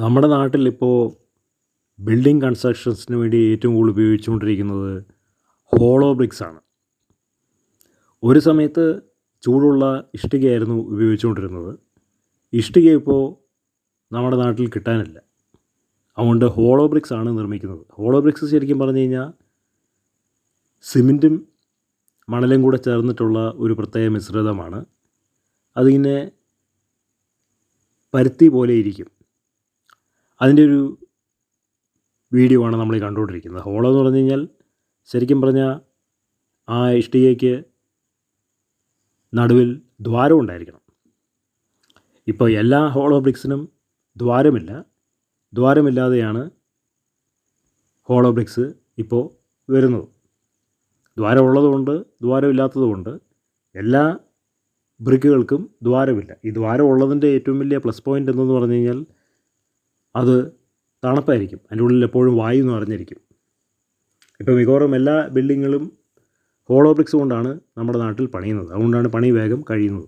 നമ്മുടെ നാട്ടിലിപ്പോൾ ബിൽഡിംഗ് കൺസ്ട്രക്ഷൻസിന് വേണ്ടി ഏറ്റവും കൂടുതൽ ഉപയോഗിച്ചുകൊണ്ടിരിക്കുന്നത് ഹോളോ ബ്രിക്സ് ആണ്. ഒരു സമയത്ത് ചൂടുള്ള ഇഷ്ടികയായിരുന്നു ഉപയോഗിച്ചുകൊണ്ടിരുന്നത്. ഇഷ്ടിക ഇപ്പോൾ നമ്മുടെ നാട്ടിൽ കിട്ടാനില്ല. അതുകൊണ്ട് ഹോളോ ബ്രിക്സ് ആണ് നിർമ്മിക്കുന്നത്. ഹോളോ ബ്രിക്സ് ശരിക്കും പറഞ്ഞു കഴിഞ്ഞാൽ സിമൻറ്റും മണലും കൂടെ ചേർന്നിട്ടുള്ള ഒരു പ്രത്യേക മിശ്രിതമാണ്. അതിങ്ങനെ പരുത്തി പോലെ ഇരിക്കും. അതിൻ്റെ ഒരു വീഡിയോ ആണ് നമ്മൾ കണ്ടുകൊണ്ടിരിക്കുന്നത്. ഹോളോ എന്ന് പറഞ്ഞു കഴിഞ്ഞാൽ ശരിക്കും പറഞ്ഞാൽ ആ ഇഷ്ടികയ്ക്ക് നടുവിൽ ദ്വാരം ഉണ്ടായിരിക്കണം. ഇപ്പോൾ എല്ലാ ഹോളോ ബ്രിക്സിനും ദ്വാരമില്ല. ദ്വാരമില്ലാതെയാണ് ഹോളോ ബ്രിക്സ് ഇപ്പോൾ വരുന്നത്. ദ്വാരമുള്ളതുകൊണ്ട് ദ്വാരമില്ലാത്തതുകൊണ്ട് എല്ലാ ബ്രിക്കുകൾക്കും ദ്വാരമില്ല. ഈ ദ്വാരം ഉള്ളതിൻ്റെ ഏറ്റവും വലിയ പ്ലസ് പോയിൻ്റ് എന്തെന്ന് പറഞ്ഞു കഴിഞ്ഞാൽ അത് തണുപ്പായിരിക്കും. അതിൻ്റെ ഉള്ളിൽ എപ്പോഴും വായു നിറഞ്ഞിരിക്കും. ഇപ്പോൾ മിക്കവാറും എല്ലാ ബിൽഡിങ്ങുകളും ഹോളോ ബ്രിക്സ് കൊണ്ടാണ് നമ്മുടെ നാട്ടിൽ പണിയുന്നത്. അതുകൊണ്ടാണ് പണി വേഗം കഴിയുന്നത്.